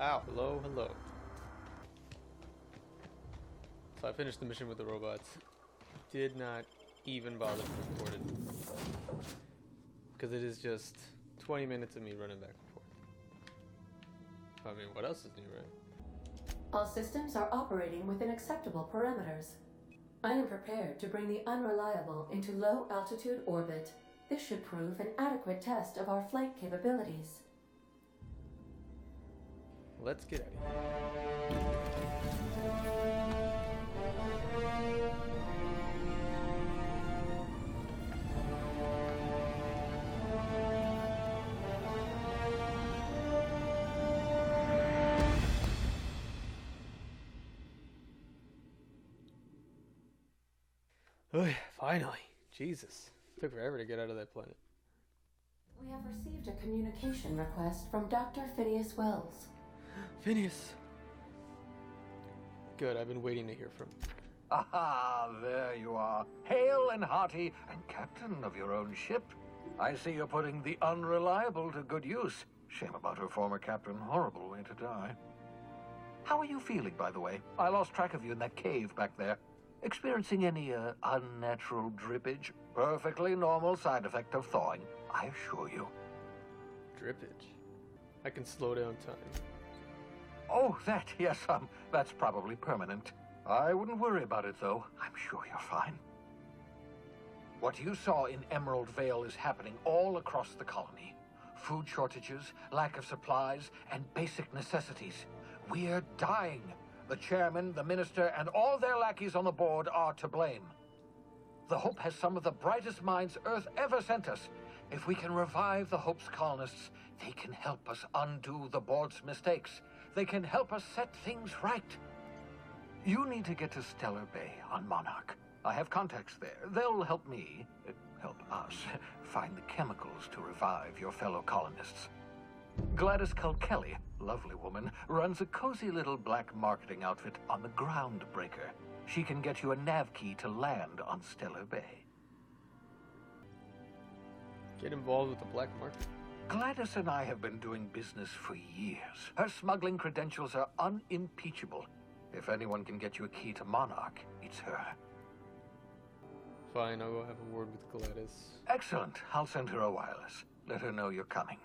Ow, hello, hello. So I finished the mission with the robots. Did not even bother to record it. Because it is just 20 minutes of me running back and forth. I mean, what else is new, right? All systems are operating within acceptable parameters. I am prepared to bring the Unreliable into low-altitude orbit. This should prove an adequate test of our flight capabilities. Let's get out of here. Finally. Jesus. Took forever to get out of that planet. We have received a communication request from Dr. Phineas Wells. Phineas. Good, I've been waiting to hear from him. Aha, there you are. Hale and hearty, and captain of your own ship. I see you're putting the Unreliable to good use. Shame about her former captain. Horrible way to die. How are you feeling, by the way? I lost track of you in that cave back there. Experiencing any unnatural drippage? Perfectly normal side effect of thawing, I assure you. Drippage? I can slow down time. Oh, that, yes, that's probably permanent. I wouldn't worry about it, though. I'm sure you're fine. What you saw in Emerald Vale is happening all across the colony. Food shortages, lack of supplies, and basic necessities. We're dying. The chairman, the minister, and all their lackeys on the board are to blame. The Hope has some of the brightest minds Earth ever sent us. If we can revive the Hope's colonists, they can help us undo the board's mistakes. They can help us set things right. You need to get to Stellar Bay on Monarch. I have contacts there. They'll help me, help us, find the chemicals to revive your fellow colonists. Gladys Kelly, lovely woman, runs a cozy little black marketing outfit on the GroundBreaker. She can get you a nav key to land on Stellar Bay. Get involved with the black market. Gladys and I have been doing business for years. Her smuggling credentials are unimpeachable. If anyone can get you a key to Monarch, it's her. Fine, I'll go have a word with Gladys. Excellent. I'll send her a wireless. Let her know you're coming.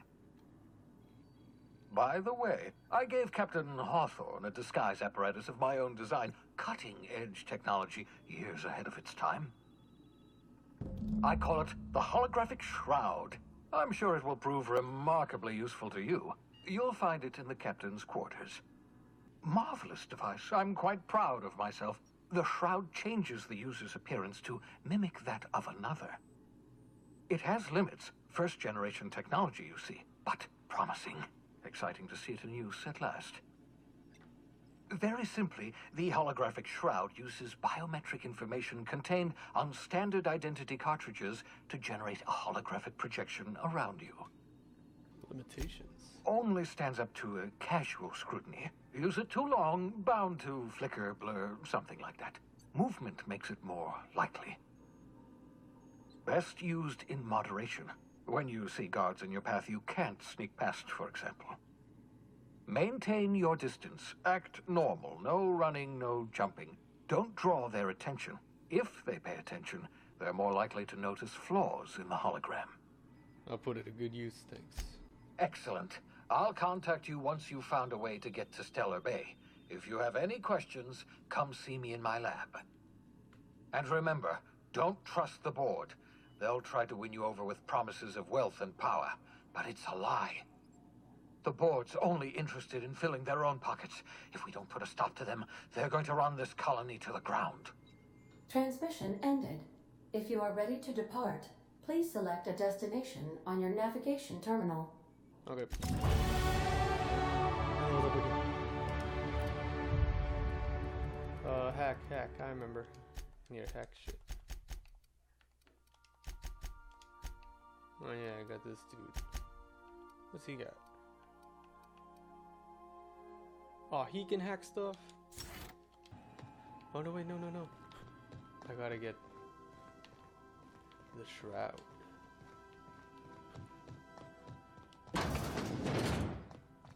By the way, I gave Captain Hawthorne a disguise apparatus of my own design, cutting-edge technology, years ahead of its time. I call it the holographic shroud. I'm sure it will prove remarkably useful to you. You'll find it in the captain's quarters. Marvelous device. I'm quite proud of myself. The shroud changes the user's appearance to mimic that of another. It has limits, first-generation technology, you see, but promising. Exciting to see it in use at last. Very simply, the holographic shroud uses biometric information contained on standard identity cartridges to generate a holographic projection around you. Limitations. Only stands up to a casual scrutiny. Use it too long, bound to flicker, blur, something like that. Movement makes it more likely. Best used in moderation. When you see guards in your path you can't sneak past, for example. Maintain your distance. Act normal. No running, no jumping. Don't draw their attention. If they pay attention, they're more likely to notice flaws in the hologram. I'll put it to good use, thanks. Excellent. I'll contact you once you've found a way to get to Stellar Bay. If you have any questions, come see me in my lab. And remember, don't trust the board. They'll try to win you over with promises of wealth and power, but it's a lie. The board's only interested in filling their own pockets. If we don't put a stop to them, they're going to run this colony to the ground. Transmission ended. If you are ready to depart, please select a destination on your navigation terminal. Okay. Hack, I remember. Need to hack shit. Oh yeah, I got this dude. What's he got? Oh, he can hack stuff? Oh no, wait, no. I gotta get the shroud.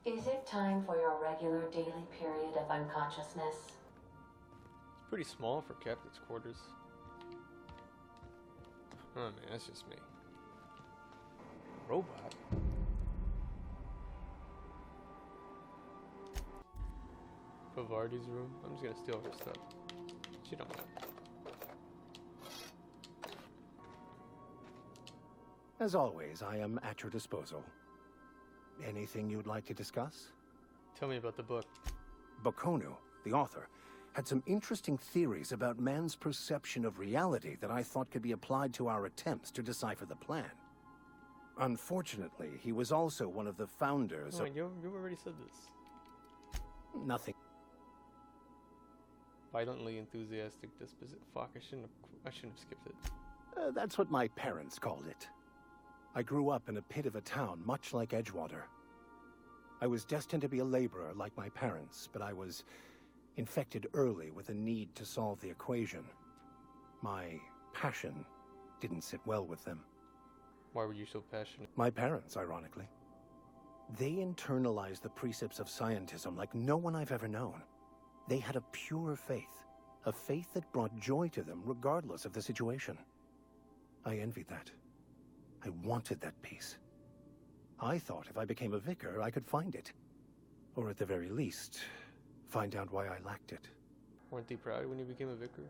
Is Is it time for your regular daily period of unconsciousness? It's pretty small for captain's quarters. Oh man, that's just me. Robot? Bavardi's room? I'm just gonna steal her stuff. She don't mind. As always, I am at your disposal. Anything you'd like to discuss? Tell me about the book. Bokonu, the author, had some interesting theories about man's perception of reality that I thought could be applied to our attempts to decipher the plan. Unfortunately, he was also one of the founders Oh, of... you already said this. Nothing. Violently enthusiastic disposition. Fuck, I shouldn't have skipped it. That's what my parents called it. I grew up in a pit of a town, much like Edgewater. I was destined to be a laborer like my parents, but I was infected early with a need to solve the equation. My passion didn't sit well with them. Why were you so passionate? My parents, ironically. They internalized the precepts of scientism like no one I've ever known. They had a pure faith, a faith that brought joy to them regardless of the situation. I envied that. I wanted that peace. I thought if I became a vicar, I could find it. Or at the very least, find out why I lacked it. Weren't they proud when you became a vicar?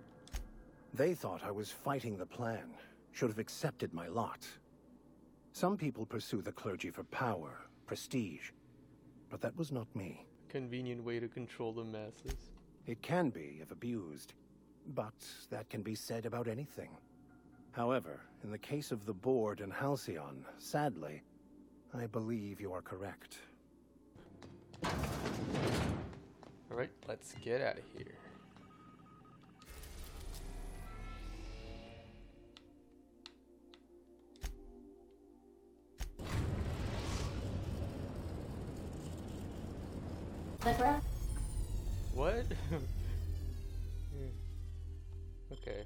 They thought I was fighting the plan, should have accepted my lot. Some people pursue the clergy for power, prestige, but that was not me. Convenient way to control the masses. It can be if abused, but that can be said about anything. However, in the case of the board and Halcyon, sadly, I believe you are correct. Alright, let's get out of here. What? Okay.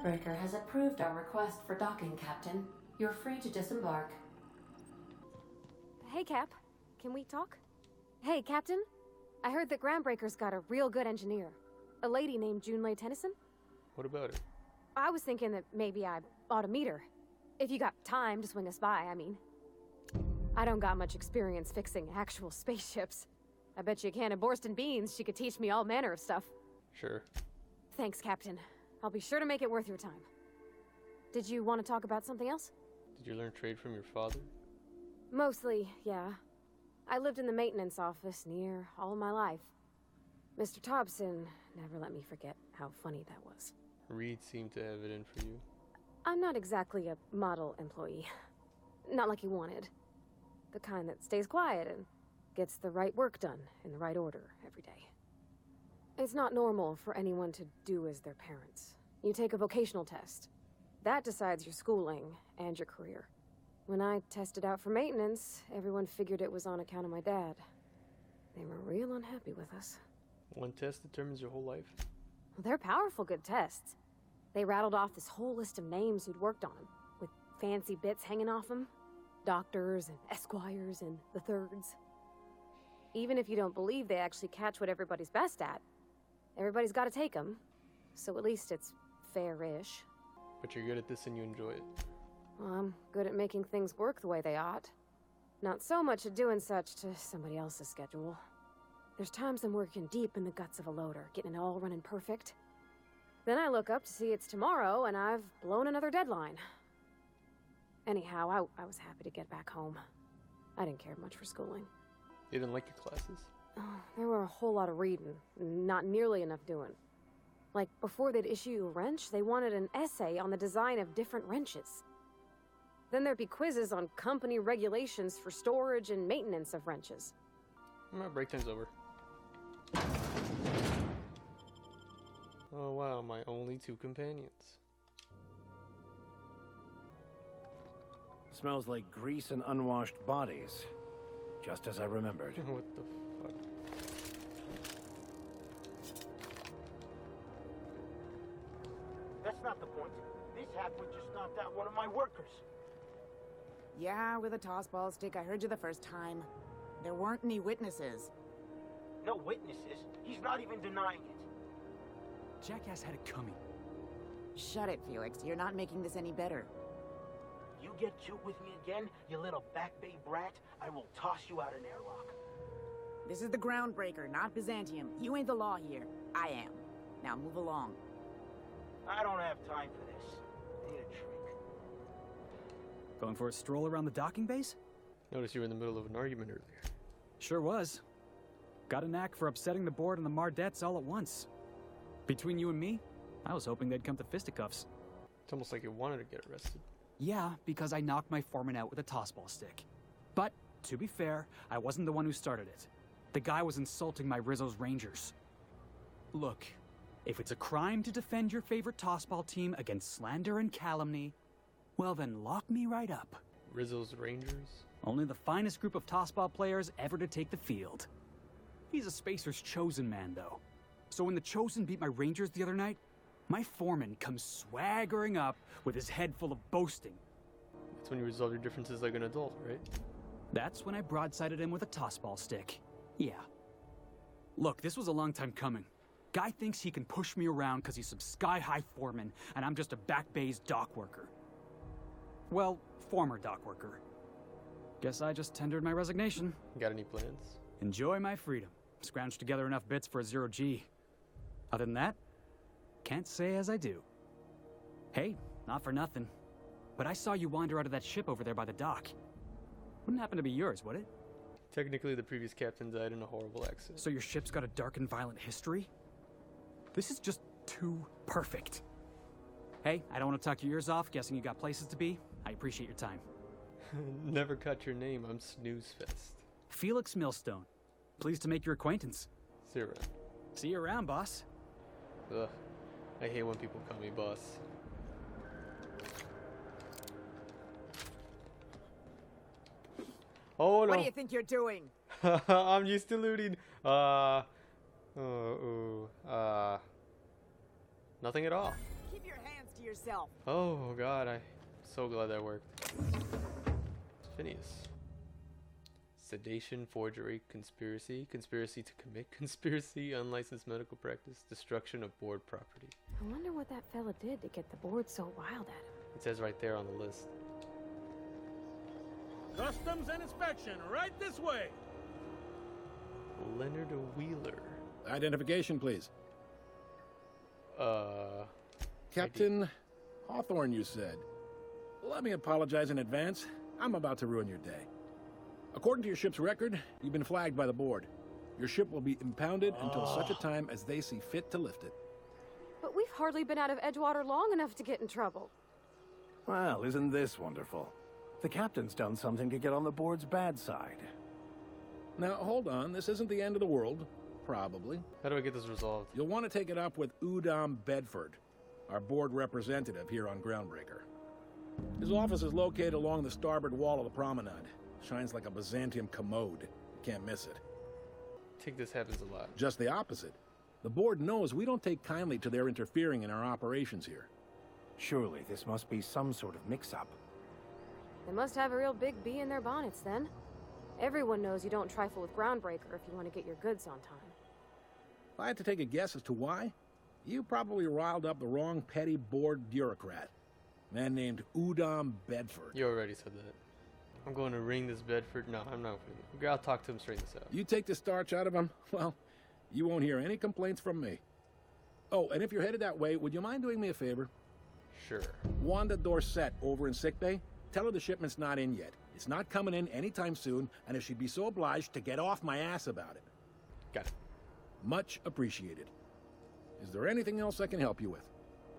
Breaker has approved our request for docking, Captain. You're free to disembark. Hey, Cap. Can we talk? Hey, Captain. I heard that GroundBreaker's got a real good engineer. A lady named Junlei Tennyson. What about it? I was thinking that maybe I ought to meet her. If you got time to swing us by, I mean. I don't got much experience fixing actual spaceships. I bet you a can of Borston beans she could teach me all manner of stuff. Sure. Thanks, Captain. I'll be sure to make it worth your time. Did you want to talk about something else? Did you learn trade from your father? Mostly, yeah. I lived in the maintenance office near all my life. Mr. Thompson never let me forget how funny that was. Reed seemed to have it in for you. I'm not exactly a model employee. Not like he wanted. The kind that stays quiet and gets the right work done in the right order every day. It's not normal for anyone to do as their parents. You take a vocational test. That decides your schooling and your career. When I tested out for maintenance, everyone figured it was on account of my dad. They were real unhappy with us. One test determines your whole life? Well, they're powerful good tests. They rattled off this whole list of names who'd worked on them, with fancy bits hanging off them. Doctors and esquires and the thirds. Even if you don't believe they actually catch what everybody's best at, everybody's got to take them. So at least it's fair-ish. But you're good at this and you enjoy it. Well, I'm good at making things work the way they ought. Not so much at doing such to somebody else's schedule. There's times I'm working deep in the guts of a loader, getting it all running perfect. Then I look up to see it's tomorrow and I've blown another deadline. Anyhow, I was happy to get back home. I didn't care much for schooling. You didn't like your classes? Oh, there were a whole lot of reading, not nearly enough doing. Like, before they'd issue you a wrench, they wanted an essay on the design of different wrenches. Then there'd be quizzes on company regulations for storage and maintenance of wrenches. My break time's over. Oh wow, my only two companions. Smells like grease and unwashed bodies. Just as I remembered. What the fuck? That's not the point. This halfwit just knocked out one of my workers. Yeah, with a toss ball stick. I heard you the first time. There weren't any witnesses. No witnesses. He's not even denying it. Jackass had it coming. Shut it, Felix. You're not making this any better. You get cute with me again, you little back bay brat, I will toss you out an airlock. This is the Groundbreaker, not Byzantium. You ain't the law here. I am. Now move along. I don't have time for this. I need a drink. Going for a stroll around the docking base? Notice you were in the middle of an argument earlier. Sure was. Got a knack for upsetting the board and the Mardettes all at once. Between you and me, I was hoping they'd come to fisticuffs. It's almost like you wanted to get arrested. Yeah, because I knocked my foreman out with a tossball stick. But, to be fair, I wasn't the one who started it. The guy was insulting my Rizzo's Rangers. Look, if it's a crime to defend your favorite tossball team against slander and calumny, well then lock me right up. Rizzo's Rangers? Only the finest group of tossball players ever to take the field. He's a Spacer's chosen man, though. So when the Chosen beat my Rangers the other night, my foreman comes swaggering up with his head full of boasting. That's when you resolve your differences like an adult, right? That's when I broadsided him with a tossball stick. Yeah. Look, this was a long time coming. Guy thinks he can push me around because he's some sky-high foreman, and I'm just a back bay's dock worker. Well, former dock worker. Guess I just tendered my resignation. Got any plans? Enjoy my freedom. Scrounge together enough bits for a 0G. Other than that, can't say as I do. Hey, not for nothing, but I saw you wander out of that ship over there by the dock. Wouldn't happen to be yours, would it? Technically, the previous captain died in a horrible accident. So your ship's got a dark and violent history? This is just too perfect. Hey, I don't want to talk your ears off, guessing you got places to be. I appreciate your time. Never cut your name, I'm Snoozefest. Felix Millstone. Pleased to make your acquaintance. See you around. See you around, boss. Ugh. I hate when people call me boss. Oh no! What do you think you're doing? I'm used to looting. Nothing at all. Keep your hands to yourself. Oh god, I'm so glad that worked. Phineas. Sedation, forgery, conspiracy, conspiracy to commit conspiracy, unlicensed medical practice, destruction of board property. I wonder what that fella did to get the board so wild at him. It says right there on the list. Customs and inspection, right this way. Leonard Wheeler. Identification, please. Captain Hawthorne, you said. Let me apologize in advance. I'm about to ruin your day. According to your ship's record, you've been flagged by the board. Your ship will be impounded until such a time as they see fit to lift it. But we've hardly been out of Edgewater long enough to get in trouble. Well, isn't this wonderful? The captain's done something to get on the board's bad side. Now, hold on. This isn't the end of the world. Probably. How do I get this resolved? You'll want to take it up with Udom Bedford, our board representative here on Groundbreaker. His office is located along the starboard wall of the promenade. Shines like a Byzantium commode. You can't miss it. I think this happens a lot. Just the opposite. The board knows we don't take kindly to their interfering in our operations here. Surely this must be some sort of mix-up. They must have a real big bee in their bonnets then. Everyone knows you don't trifle with Groundbreaker if you want to get your goods on time. If I had to take a guess as to why, you probably riled up the wrong petty board bureaucrat. A man named Udom Bedford. You already said that. I'm going to ring this Bedford. No, I'm not. I'll talk to him, straighten this out. You take the starch out of him, well, you won't hear any complaints from me. Oh, and if you're headed that way, would you mind doing me a favor? Sure. Wanda Dorset over in sickbay, tell her the shipment's not in yet. It's not coming in anytime soon, and if she'd be so obliged to get off my ass about it. Got it. Much appreciated. Is there anything else I can help you with?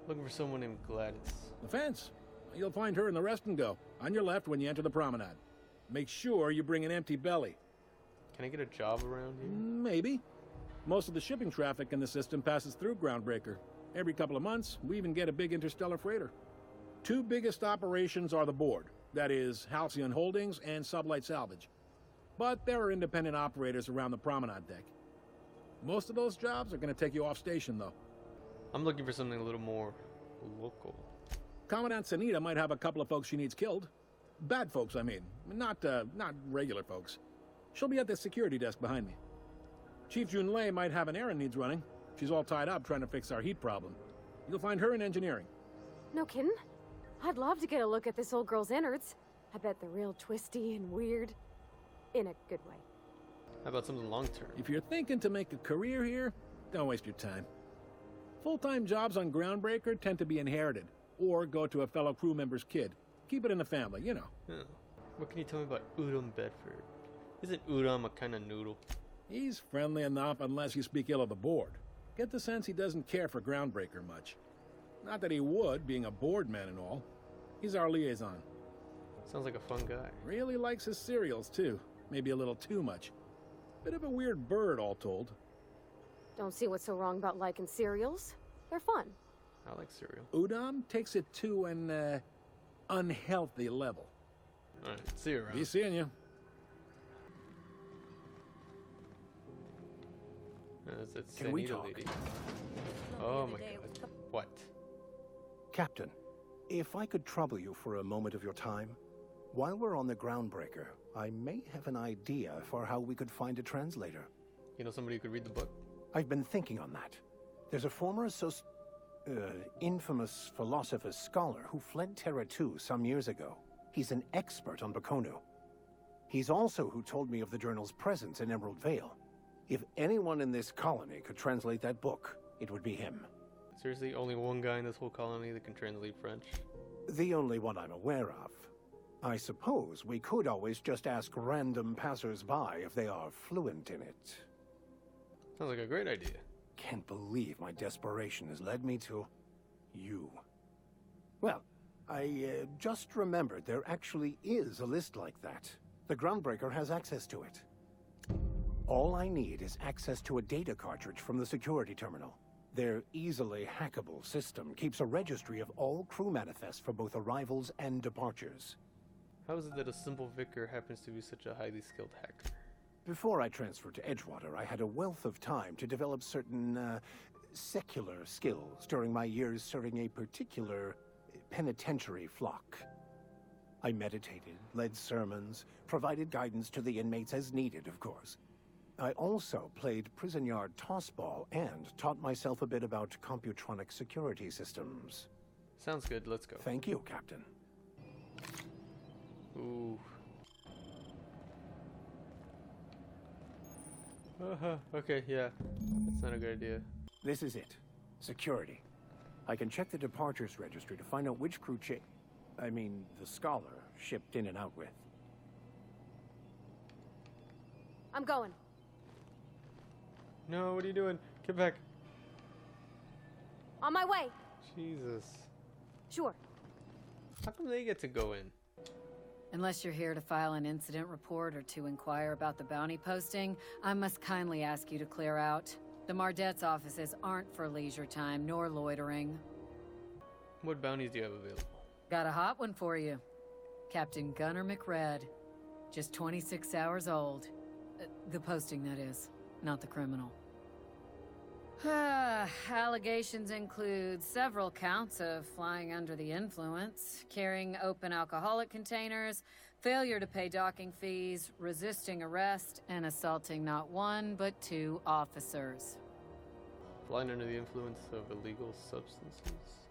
Looking for someone named Gladys. The fence. You'll find her in the rest and go, on your left when you enter the promenade. Make sure you bring an empty belly. Can I get a job around here? Maybe. Most of the shipping traffic in the system passes through Groundbreaker. Every couple of months, we even get a big interstellar freighter. Two biggest operations are the board. That is, Halcyon Holdings and Sublight Salvage. But there are independent operators around the promenade deck. Most of those jobs are going to take you off station, though. I'm looking for something a little more local. Commandant Sanita might have a couple of folks she needs killed. Bad folks, I mean. Not regular folks. She'll be at the security desk behind me. Chief Junlei might have an errand needs running. She's all tied up trying to fix our heat problem. You'll find her in engineering. No kidding? I'd love to get a look at this old girl's innards. I bet they're real twisty and weird. In a good way. How about something long-term? If you're thinking to make a career here, don't waste your time. Full-time jobs on GroundBreaker tend to be inherited, or go to a fellow crew member's kid. Keep it in the family, you know. Huh. What can you tell me about Udom Bedford? Isn't Udom a kind of noodle? He's friendly enough unless you speak ill of the board. Get the sense he doesn't care for GroundBreaker much. Not that he would, being a board man and all. He's our liaison. Sounds like a fun guy. Really likes his cereals, too. Maybe a little too much. Bit of a weird bird, all told. Don't see what's so wrong about liking cereals. They're fun. I like cereal. Udom takes it to an, unhealthy level. Alright, see you around. Be seeing you. It's Can we Sanita talk? lady. Oh my god. What? Captain, if I could trouble you for a moment of your time, while we're on the GroundBreaker, I may have an idea for how we could find a translator. You know somebody who could read the book? I've been thinking on that. There's a former infamous philosopher scholar who fled Terra 2 some years ago. He's an expert on Bakonu. He's also who told me of the journal's presence in Emerald Vale. If anyone in this colony could translate that book, it would be him. Seriously, only one guy in this whole colony that can translate French? The only one I'm aware of. I suppose we could always just ask random passers-by if they are fluent in it. Sounds like a great idea. Can't believe my desperation has led me to you. Well, I just remembered there actually is a list like that. The GroundBreaker has access to it. All I need is access to a data cartridge from the security terminal. Their easily hackable system keeps a registry of all crew manifests for both arrivals and departures. How is it that a simple vicar happens to be such a highly skilled hacker? Before I transferred to Edgewater, I had a wealth of time to develop certain, secular skills during my years serving a particular penitentiary flock. I meditated, led sermons, provided guidance to the inmates as needed, of course. I also played prison yard tossball and taught myself a bit about computronic security systems. Sounds good, let's go. Thank you, Captain. Ooh. Okay, yeah. That's not a good idea. This is it. Security. I can check the departures registry to find out which crew the scholar shipped in and out with. I'm going. No, what are you doing? Get back. On my way. Jesus. Sure. How come they get to go in? Unless you're here to file an incident report or to inquire about the bounty posting, I must kindly ask you to clear out. The Mardet's offices aren't for leisure time nor loitering. What bounties do you have available? Got a hot one for you. Captain Gunnar McRed. Just 26 hours old. The posting, that is, not the criminal. Allegations include several counts of flying under the influence, carrying open alcoholic containers, failure to pay docking fees, resisting arrest, and assaulting not one but two officers. Flying under the influence of illegal substances?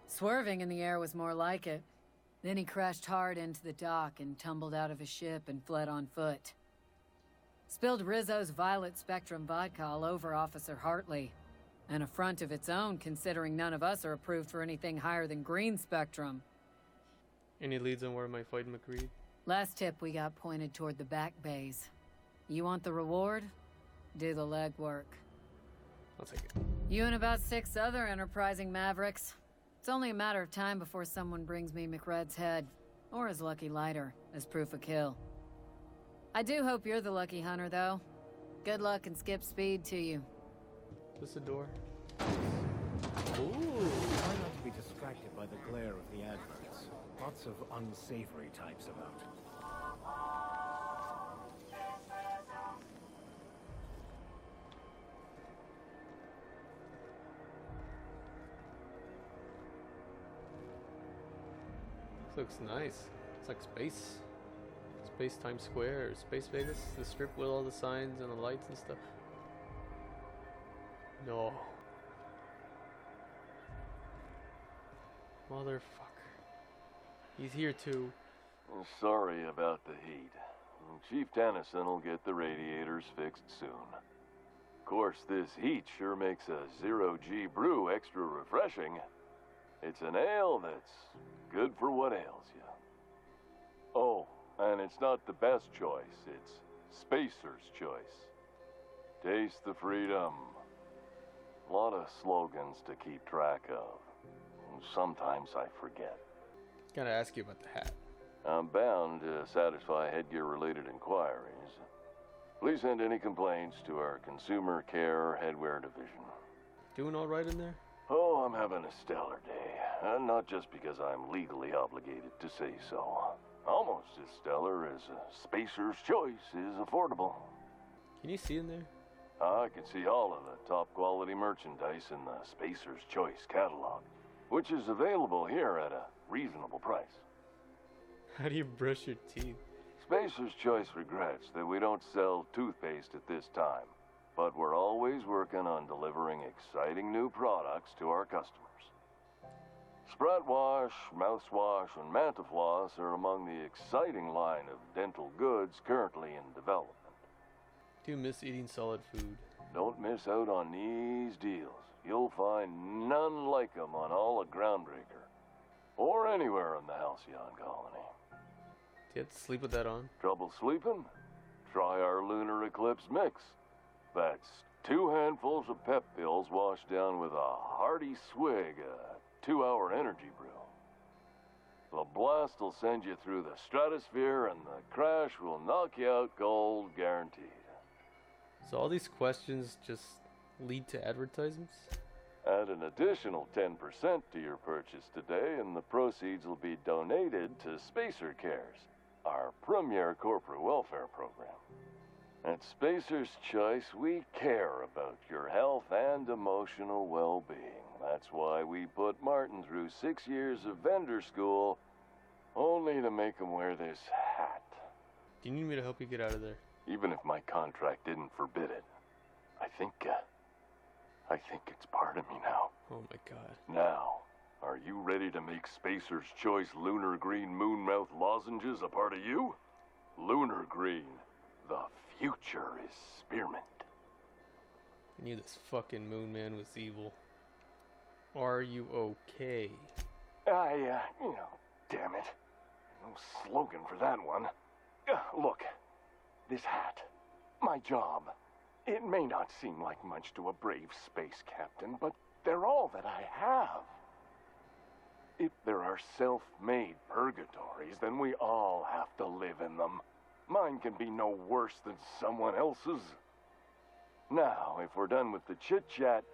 Swerving in the air was more like it. Then he crashed hard into the dock and tumbled out of his ship and fled on foot. Spilled Rizzo's Violet Spectrum vodka all over Officer Hartley. An affront of its own, considering none of us are approved for anything higher than green spectrum. Any leads on where I might find McReed? Last tip we got pointed toward the back bays. You want the reward? Do the legwork. I'll take it. You and about 6 other enterprising mavericks. It's only a matter of time before someone brings me McRed's head, or his lucky lighter, as proof of kill. I do hope you're the lucky hunter, though. Good luck and skip speed to you. Is this a door? Ooh! Try not to be distracted by the glare of the adverts. Lots of unsavory types about. This looks nice. It's like space. Space Times Square or Space Vegas? The strip with all the signs and the lights and stuff? No. Motherfucker. He's here too. Sorry about the heat. Chief Tennyson will get the radiators fixed soon. Of course, this heat sure makes a zero-G brew extra refreshing. It's an ale that's good for what ails you. Oh, and it's not the best choice. It's Spacer's choice. Taste the freedom. A lot of slogans to keep track of. Sometimes I forget. Gotta ask you about the hat. I'm bound to satisfy headgear-related inquiries. Please send any complaints to our Consumer Care Headwear Division. Doing all right in there? Oh, I'm having a stellar day. And not just because I'm legally obligated to say so. Almost as stellar as Spacer's Choice is affordable. Can you see in there? I can see all of the top-quality merchandise in the Spacer's Choice catalog, which is available here at a reasonable price. How do you brush your teeth? Spacer's Choice regrets that we don't sell toothpaste at this time, but we're always working on delivering exciting new products to our customers. Sprout Wash, Mouthwash, and Mantafloss are among the exciting line of dental goods currently in development. Do you miss eating solid food? Don't miss out on these deals. You'll find none like them on all of GroundBreaker, or anywhere in the Halcyon colony. Do you have to sleep with that on? Trouble sleeping? Try our Lunar Eclipse mix. That's 2 handfuls of pep pills washed down with a hearty swig of 2-hour energy brew. The blast will send you through the stratosphere, and the crash will knock you out cold, guaranteed. So all these questions just lead to advertisements? Add an additional 10% to your purchase today, and the proceeds will be donated to Spacer Cares, our premier corporate welfare program. At Spacer's Choice, we care about your health and emotional well-being. That's why we put Martin through 6 years of vendor school, only to make him wear this hat. Do you need me to help you get out of there? Even if my contract didn't forbid it, I think it's part of me now. Oh my god. Now, are you ready to make Spacer's Choice Lunar Green Moonmouth lozenges a part of you? Lunar Green, the future is spearmint. I knew this fucking moon man was evil. Are you okay? Damn it. No slogan for that one. Look, this hat, my job. It may not seem like much to a brave space captain, but they're all that I have. If there are self-made purgatories, then we all have to live in them. Mine can be no worse than someone else's. Now, if we're done with the chit-chat,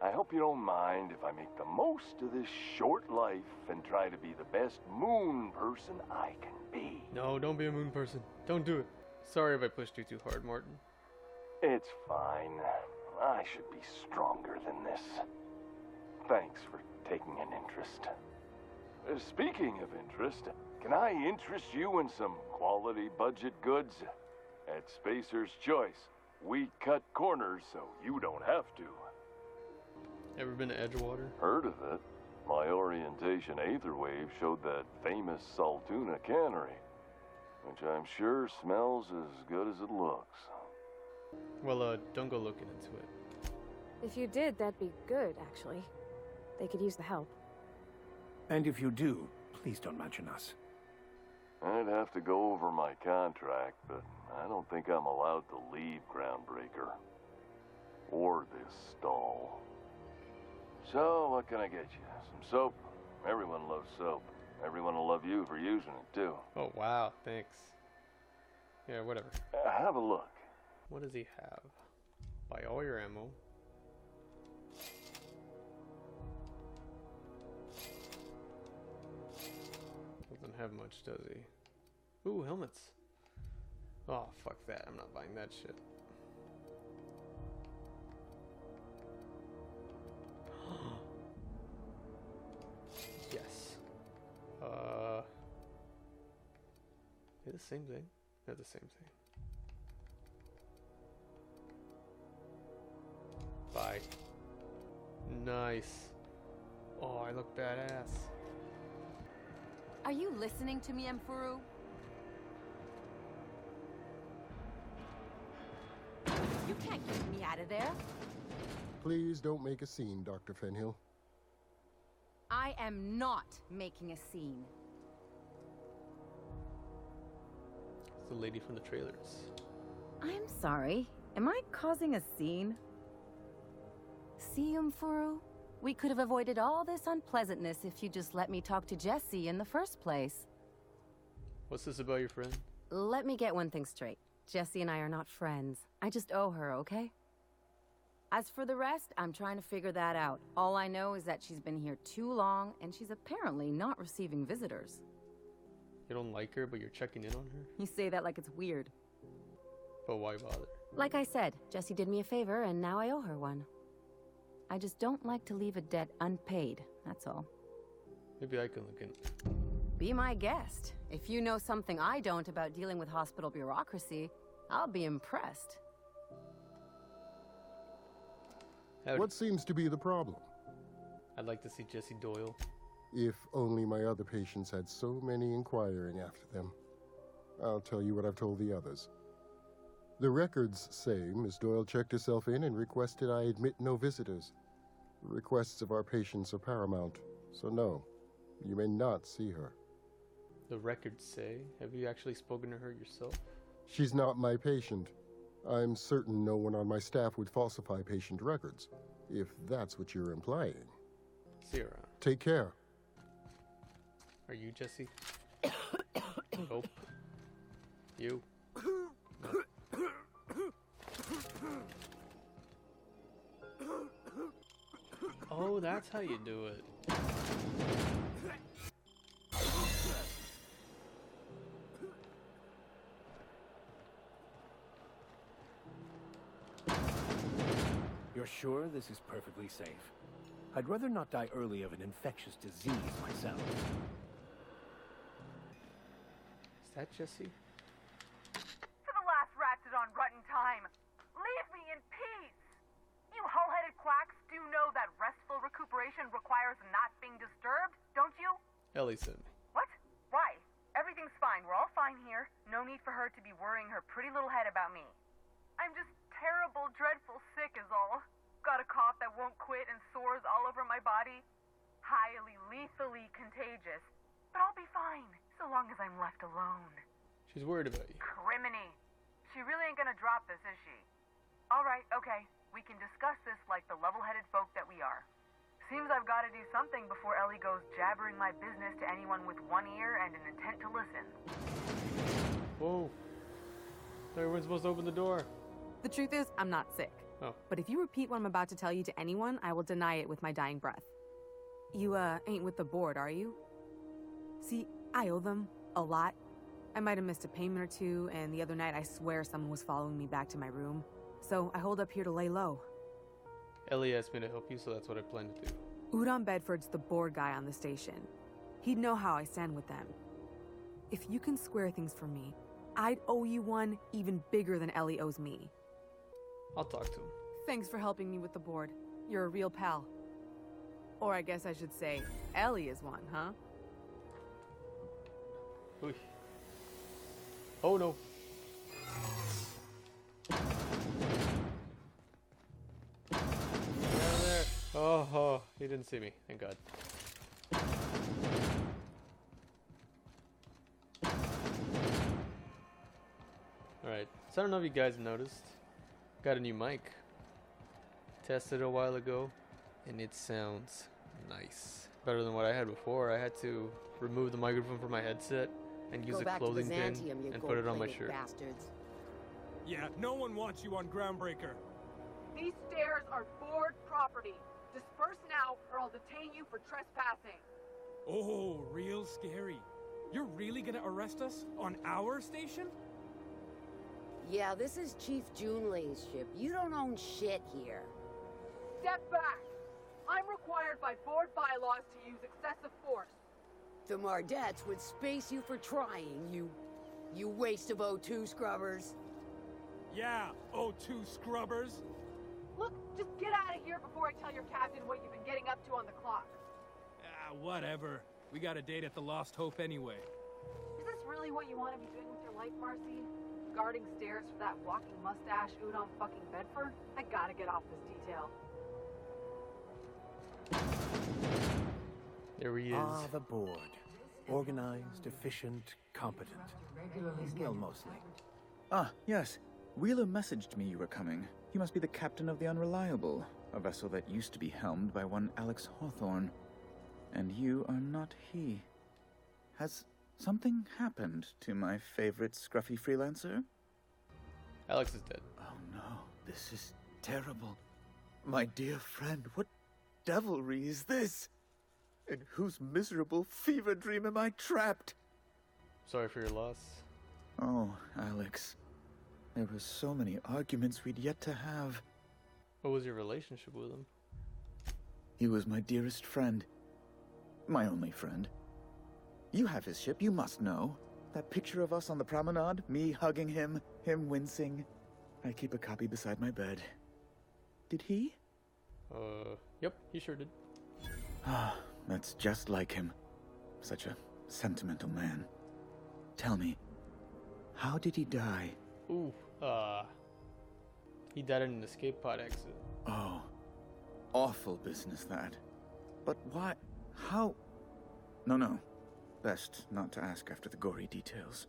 I hope you don't mind if I make the most of this short life and try to be the best moon person I can be. No, don't be a moon person. Don't do it. Sorry if I pushed you too hard, Martin. It's fine. I should be stronger than this. Thanks for taking an interest. Speaking of interest, can I interest you in some quality budget goods? At Spacer's Choice, we cut corners so you don't have to. Ever been to Edgewater? Heard of it. My orientation aetherwave showed that famous Saltuna cannery, which I'm sure smells as good as it looks. Well, don't go looking into it. If you did, that'd be good, actually. They could use the help. And if you do, please don't mention us. I'd have to go over my contract, but I don't think I'm allowed to leave GroundBreaker. Or this stall. So, what can I get you? Some soap? Everyone loves soap. Everyone will love you for using it, too. Oh, wow. Thanks. Yeah, whatever. Have a look. What does he have? Buy all your ammo. Doesn't have much, does he? Ooh, helmets. Oh, fuck that. I'm not buying that shit. Yes. This same thing. They're the same thing. Bye. Nice. Oh, I look badass. Are you listening to me, Emfuru? You can't get me out of there. Please don't make a scene, Dr. Fenhill. I am not making a scene. It's the lady from the trailers. I'm sorry. Am I causing a scene? See, Emfuru? We could have avoided all this unpleasantness if you just let me talk to Jessie in the first place. What's this about your friend? Let me get one thing straight. Jessie and I are not friends. I just owe her, okay? As for the rest, I'm trying to figure that out. All I know is that she's been here too long, and she's apparently not receiving visitors. You don't like her, but you're checking in on her? You say that like it's weird. But why bother? Like I said, Jessie did me a favor, and now I owe her one. I just don't like to leave a debt unpaid, that's all. Maybe I can look in. Be my guest. If you know something I don't about dealing with hospital bureaucracy, I'll be impressed. What seems to be the problem? I'd like to see Jessie Doyle. If only my other patients had so many inquiring after them. I'll tell you what I've told the others. The records say Miss Doyle checked herself in and requested I admit no visitors. The requests of our patients are paramount, so no, you may not see her. The records say? Have you actually spoken to her yourself? She's not my patient. I'm certain no one on my staff would falsify patient records, if that's what you're implying. See her around. Take care. Are you Jessie? Nope. You? No. Oh, that's how you do it. You're sure this is perfectly safe? I'd rather not die early of an infectious disease myself. Is that Jessie? For the last ratchet on rotten time, leave me in peace! You hull-headed quacks do know that restful recuperation requires not being disturbed, don't you? Ellie sent me. What? Why? Everything's fine. We're all fine here. No need for her to be worrying her pretty little head about me. I'm just terrible, dreadful sick is all. Got a cough that won't quit and sores all over my body. Highly, lethally contagious. But I'll be fine, so long as I'm left alone. She's worried about you. Criminy. She really ain't gonna drop this, is she? Alright, okay. We can discuss this like the level-headed folk that we are. Seems I've got to do something before Ellie goes jabbering my business to anyone with one ear and an intent to listen. Whoa. Everyone's supposed to open the door. The truth is, I'm not sick. Oh. But if you repeat what I'm about to tell you to anyone, I will deny it with my dying breath. You, ain't with the board, are you? See, I owe them a lot. I might have missed a payment or two, and the other night I swear someone was following me back to my room. So I hold up here to lay low. Ellie asked me to help you, so that's what I plan to do. Udon Bedford's the board guy on the station. He'd know how I stand with them. If you can square things for me, I'd owe you one even bigger than Ellie owes me. I'll talk to him. Thanks for helping me with the board. You're a real pal. Or I guess I should say, Ellie is one, huh? Oy. Oh no. There. Oh, he didn't see me. Thank God. Alright, so I don't know if you guys noticed. Got a new mic. Tested it a while ago, and it sounds nice. Better than what I had before. I had to remove the microphone from my headset and use a clothing pin and put it on my shirt. Bastards. Yeah, no one wants you on GroundBreaker. These stairs are board property. Disperse now, or I'll detain you for trespassing. Oh, real scary. You're really gonna arrest us on our station? Yeah, this is Chief Junlei's ship. You don't own shit here. Step back. I'm required by board bylaws to use excessive force. The Mardettes would space you for trying, you you waste of O2 scrubbers. Yeah, O2 scrubbers. Look, just get out of here before I tell your captain what you've been getting up to on the clock. Ah, whatever. We got a date at the Lost Hope anyway. Is this really what you want to be doing with your life, Marcy? Guarding stairs for that walking mustache Udon fucking Bedford? I gotta get off this detail. There he is. Ah, the board. Organized, efficient, competent. Skill mostly. Ah, yes. Wheeler messaged me you were coming. He must be the captain of the Unreliable, a vessel that used to be helmed by one Alex Hawthorne. And you are not he. Has something happened to my favorite scruffy freelancer? Alex is dead. Oh no, this is terrible. My dear friend, what devilry is this? In whose miserable fever dream am I trapped? Sorry for your loss. Oh, Alex. There were so many arguments we'd yet to have. What was your relationship with him? He was my dearest friend. My only friend. You have his ship, you must know. That picture of us on the promenade, me hugging him, him wincing. I keep a copy beside my bed. Did he? Yep, he sure did. Ah, that's just like him. Such a sentimental man. Tell me, how did he die? Ooh, he died in an escape pod accident. Oh, awful business that. But why? How? No. Best not to ask after the gory details.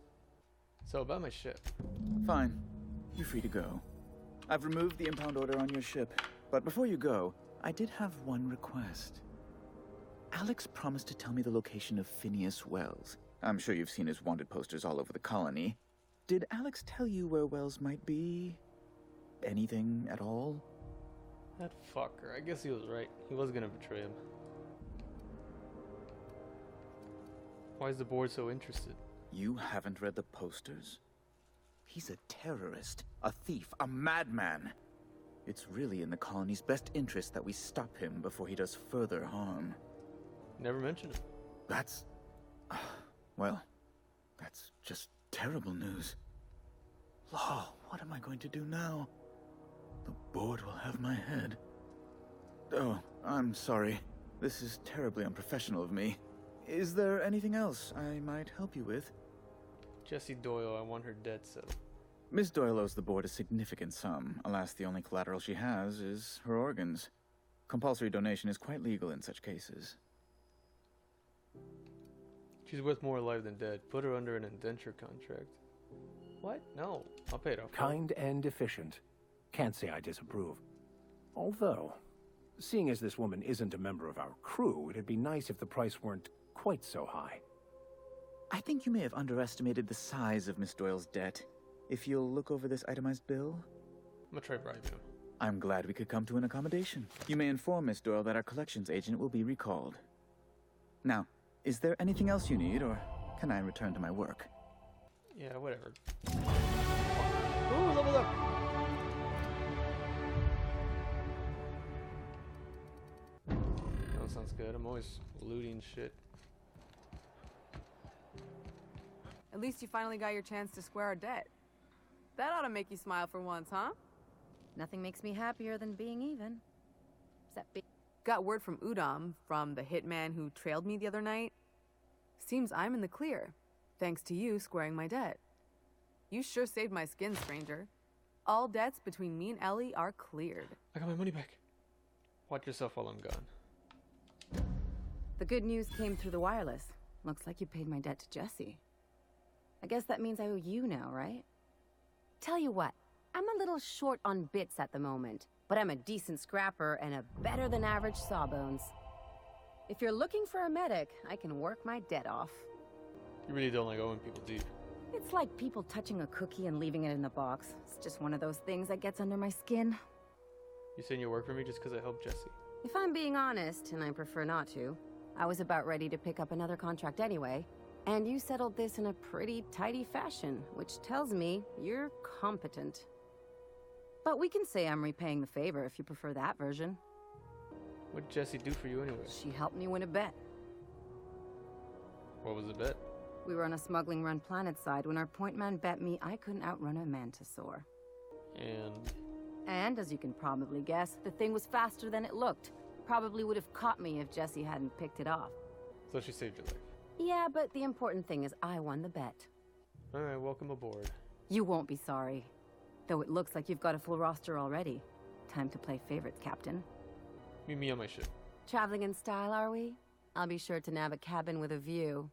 So about my ship. Fine. You're free to go. I've removed the impound order on your ship. But before you go, I did have one request. Alex promised to tell me the location of Phineas Wells. I'm sure you've seen his wanted posters all over the colony. Did Alex tell you where Wells might be? Anything at all? That fucker. I guess he was right. He was gonna betray him. Why is the board so interested? You haven't read the posters? He's a terrorist, a thief, a madman. It's really in the colony's best interest that we stop him before he does further harm. Never mentioned it. That's... well, that's just terrible news. Law, what am I going to do now? The board will have my head. Oh, I'm sorry. This is terribly unprofessional of me. Is there anything else I might help you with? Jessie Doyle, I want her dead settled. Miss Doyle owes the board a significant sum. Alas, the only collateral she has is her organs. Compulsory donation is quite legal in such cases. She's worth more alive than dead. Put her under an indenture contract. What? No. I'll pay it off. Kind and efficient. Can't say I disapprove. Although, seeing as this woman isn't a member of our crew, it'd be nice if the price weren't quite so high. I think you may have underestimated the size of Miss Doyle's debt. If you'll look over this itemized bill... I'm gonna try bribing him. I'm glad we could come to an accommodation. You may inform Miss Doyle that our collections agent will be recalled. Now, is there anything else you need, or can I return to my work? Yeah, whatever. Ooh, level up! That sounds good. I'm always looting shit. At least you finally got your chance to square our debt. That ought to make you smile for once, huh? Nothing makes me happier than being even. Is that big? Got word from Udom, from the hitman who trailed me the other night. Seems I'm in the clear, thanks to you squaring my debt. You sure saved my skin, stranger. All debts between me and Ellie are cleared. I got my money back. Watch yourself while I'm gone. The good news came through the wireless. Looks like you paid my debt to Jessie. I guess that means I owe you now, right? Tell you what, I'm a little short on bits at the moment, but I'm a decent scrapper and a better-than-average sawbones. If you're looking for a medic, I can work my debt off. You really don't like owing people, do you? It's like people touching a cookie and leaving it in the box. It's just one of those things that gets under my skin. You saying you work for me just because I helped Jessie? If I'm being honest, and I prefer not to, I was about ready to pick up another contract anyway, and you settled this in a pretty tidy fashion, which tells me you're competent. But we can say I'm repaying the favor if you prefer that version. What did Jessie do for you anyway? She helped me win a bet. What was the bet? We were on a smuggling run planetside when our point man bet me I couldn't outrun a mantisaur. And, as you can probably guess, the thing was faster than it looked. Probably would have caught me if Jessie hadn't picked it off. So she saved your life. Yeah, but the important thing is I won the bet. Alright, welcome aboard. You won't be sorry. Though it looks like you've got a full roster already. Time to play favorites, Captain. Meet me on my ship. Traveling in style, are we? I'll be sure to nab a cabin with a view.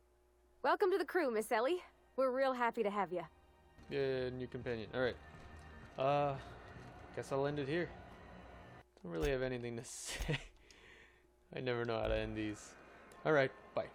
Welcome to the crew, Miss Ellie. We're real happy to have you. Yeah, new companion. Alright. Guess I'll end it here. Don't really have anything to say. I never know how to end these. Alright.